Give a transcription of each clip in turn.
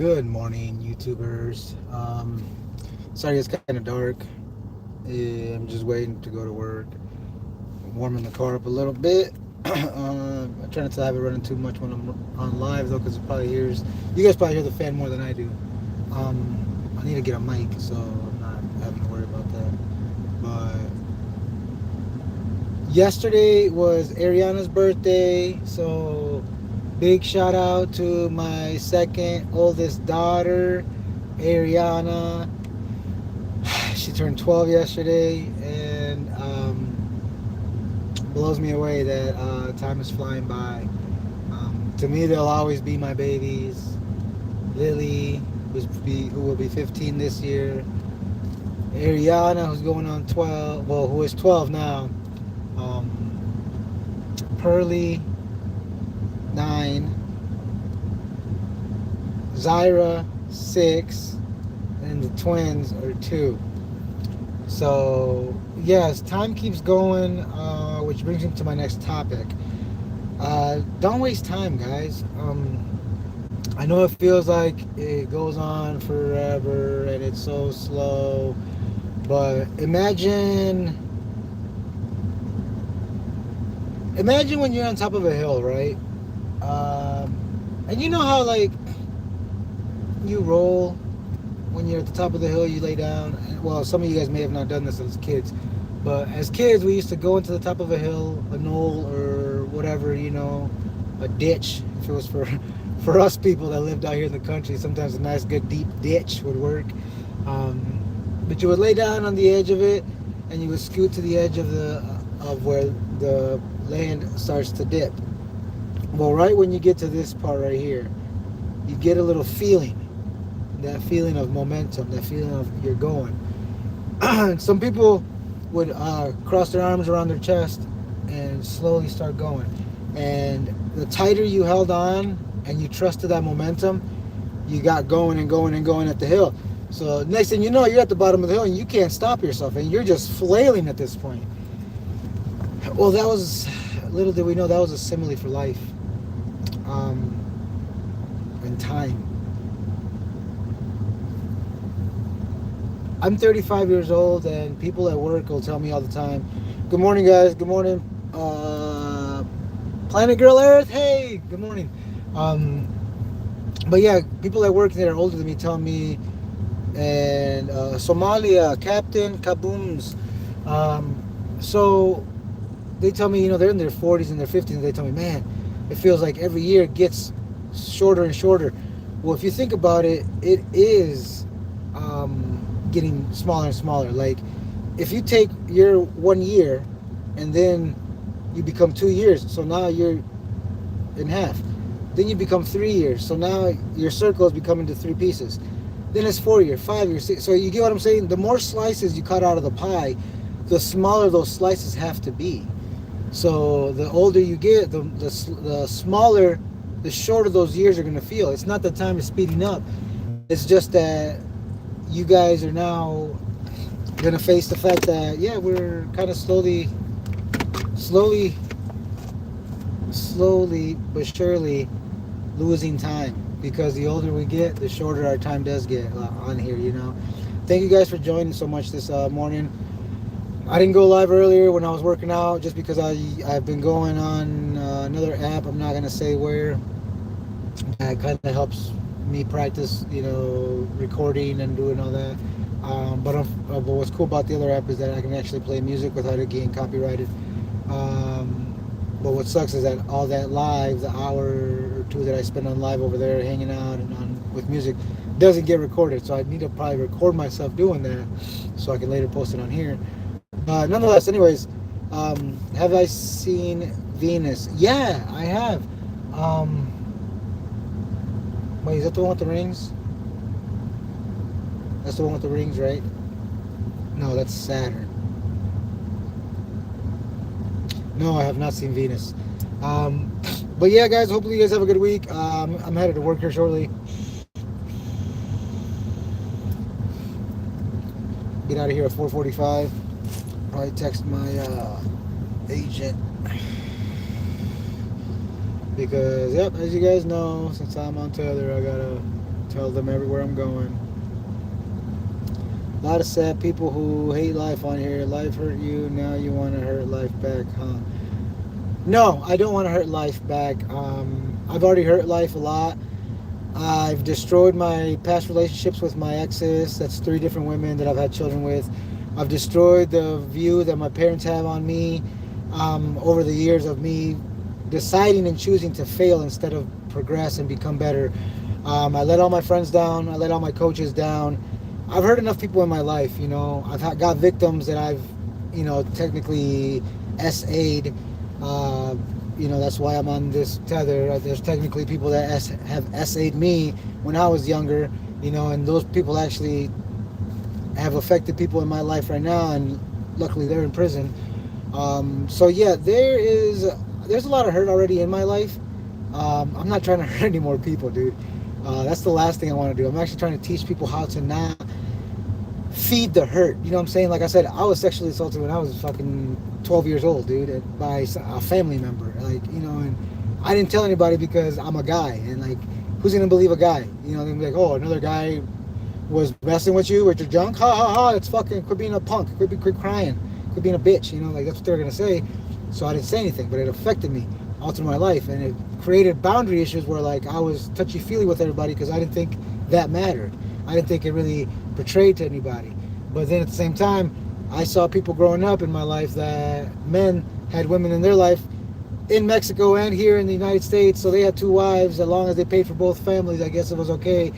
Good morning, YouTubers. Sorry, it's kind of dark. I'm just waiting to go to work. I'm warming the car up a little bit. I try not to have it running too much when I'm on live, though, because you guys probably hear the fan more than I do. I need to get a mic, so I'm not having to worry about that. But yesterday was Ariana's birthday, so big shout out to my second oldest daughter, Ariana. She turned 12 yesterday, and blows me away that time is flying by. To me, they'll always be my babies. Lily, who will be 15 this year. Ariana, who's going on 12, well, who is 12 now. Pearly, 9. Zyra, 6. And the twins are 2. So, yes, time keeps going, which brings me to my next topic. Don't waste time, guys. I know it feels like it goes on forever and it's so slow, but imagine when you're on top of a hill, right? And you know how, like, you roll when you're at the top of the hill, you lay down. Well, some of you guys may have not done this as kids, but as kids, we used to go into the top of a hill, a knoll, or whatever, a ditch. If it was for us people that lived out here in the country, sometimes a nice, good, deep ditch would work. But you would lay down on the edge of it, and you would scoot to the edge of where the land starts to dip. Well, right when you get to this part right here, you get a little feeling. That feeling of momentum, that feeling of you're going. Some people would cross their arms around their chest and slowly start going. And the tighter you held on and you trusted that momentum, you got going and going and going at the hill. So next thing you know, you're at the bottom of the hill and you can't stop yourself and you're just flailing at this point. Well, that was, little did we know, that was a simile for life and time. I'm 35 years old, and people at work will tell me all the time, "Good morning, guys. Good morning, Planet Girl Earth. Hey, good morning." But yeah, people at work that are older than me tell me, and Somalia, Captain Kabooms. So they tell me, they're in their 40s and their 50s, and they tell me, man, it feels like every year gets shorter and shorter. Well, if you think about it, it is getting smaller and smaller. Like, if you take your 1 year and then you become 2 years, so now you're in half. Then you become 3 years, so now your circle is becoming into 3 pieces. Then it's 4 years, 5 years, 6. So you get what I'm saying? The more slices you cut out of the pie, the smaller those slices have to be. So the older you get, the smaller, the shorter those years are going to feel. It's not that time is speeding up. It's just that you guys are now going to face the fact that, yeah, we're kind of slowly but surely losing time, because the older we get, the shorter our time does get on here. Thank you guys for joining so much this morning. I didn't go live earlier when I was working out, just because I've been going on another app. I'm not going to say where. That kind of helps me practice, recording and doing all that. But what's cool about the other app is that I can actually play music without it getting copyrighted. But what sucks is that all that live, the hour or 2 that I spend on live over there hanging out and with music, doesn't get recorded. So I need to probably record myself doing that so I can later post it on here. Nonetheless, anyways, have I seen Venus? Yeah, I have. Wait, is that the one with the rings? That's the one with the rings, right? No, that's Saturn. No, I have not seen Venus. But yeah, guys, hopefully you guys have a good week. I'm headed to work here shortly. Get out of here at 4:45. Probably text my agent, because, yep, as you guys know, since I'm on tether, I gotta Tell them everywhere I'm going. A lot of sad people who hate life on here. Life hurt you, now you want to hurt life back, huh? No, I don't want to hurt life back. I've already hurt life a lot. I've destroyed my past relationships with my exes. That's 3 different women that I've had children with. I've destroyed the view that my parents have on me over the years of me deciding and choosing to fail instead of progress and become better. I let all my friends down. I let all my coaches down. I've hurt enough people in my life, you know. Got victims that I've, you know, technically SA'd. You know, that's why I'm on this tether. There's technically people that have SA'd me when I was younger, you know, and those people actually have affected people in my life right now, and luckily they're in prison. So yeah, there's a lot of hurt already in my life. I'm not trying to hurt any more people, dude. That's the last thing I want to do. I'm actually trying to teach people how to not feed the hurt. You know what I'm saying? Like I said, I was sexually assaulted when I was fucking 12 years old, dude, by a family member. Like, you know, and I didn't tell anybody because I'm a guy, and like, who's gonna believe a guy? You know, they're like, oh, another guy was messing with you with your junk. Ha ha ha! It's fucking, quit being a punk. Quit crying. Quit being a bitch. You know, like that's what they're gonna say. So I didn't say anything, but it affected me all through my life, and it created boundary issues where like I was touchy-feely with everybody because I didn't think that mattered. I didn't think it really portrayed to anybody. But then at the same time, I saw people growing up in my life that men had women in their life in Mexico and here in the United States, so they had 2 wives. As long as they paid for both families, I guess it was okay,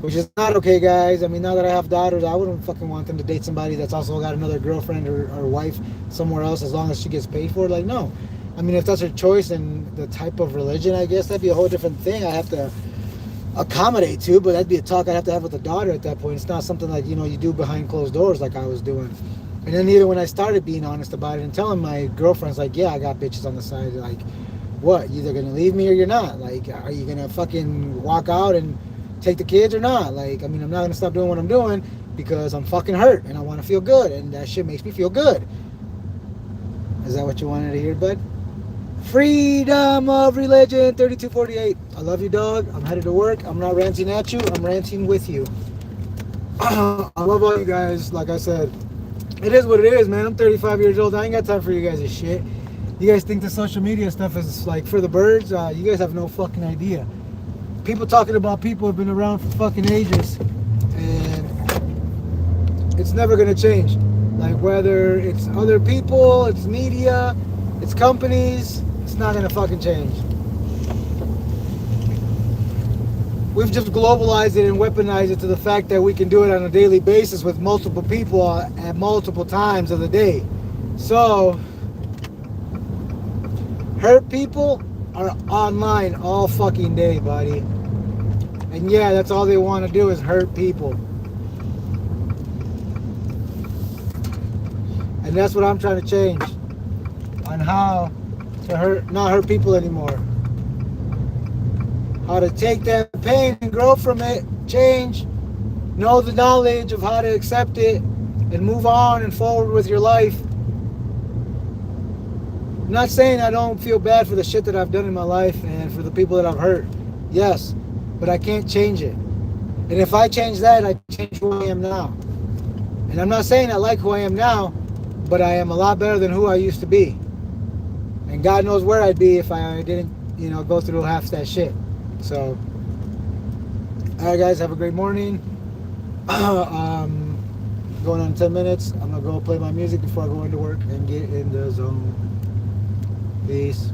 which is not okay, guys. I mean, now that I have daughters, I wouldn't fucking want them to date somebody that's also got another girlfriend or wife somewhere else as long as she gets paid for it. Like, no. I mean, if that's her choice and the type of religion, I guess that'd be a whole different thing. I have to accommodate to, but that'd be a talk I'd have to have with the daughter at that point. It's not something like, you know, you do behind closed doors like I was doing. And then even when I started being honest about it and telling my girlfriends, like, yeah, I got bitches on the side, like, what, you either gonna leave me or you're not? Like, are you gonna fucking walk out and take the kids or not? Like, I mean, I'm not gonna stop doing what I'm doing because I'm fucking hurt and I want to feel good, and that shit makes me feel good. Is that what you wanted to hear, bud? Freedom of religion 3248. I love you, dog. I'm headed to work. I'm not ranting at you, I'm ranting with you. I love all you guys. Like I said, it is what it is, man. I'm 35 years old. I ain't got time for you guys' shit. You guys think the social media stuff is like for the birds? You guys have no fucking idea. People talking about people have been around for fucking ages, and it's never gonna change. Like, whether it's other people, it's media, it's companies, it's not gonna fucking change. We've just globalized it and weaponized it to the fact that we can do it on a daily basis with multiple people at multiple times of the day. So, hurt people are online all fucking day, buddy. And yeah, that's all they want to do is hurt people. And that's what I'm trying to change. On how to not hurt people anymore. How to take that pain and grow from it, change, know the knowledge of how to accept it, and move on and forward with your life. I'm not saying I don't feel bad for the shit that I've done in my life and for the people that I've hurt. Yes, but I can't change it. And if I change that, I change who I am now. And I'm not saying I like who I am now, but I am a lot better than who I used to be. And God knows where I'd be if I didn't, you know, go through half that shit. So, alright guys, have a great morning. Going on 10 minutes. I'm going to go play my music before I go into work and get in the zone. Peace.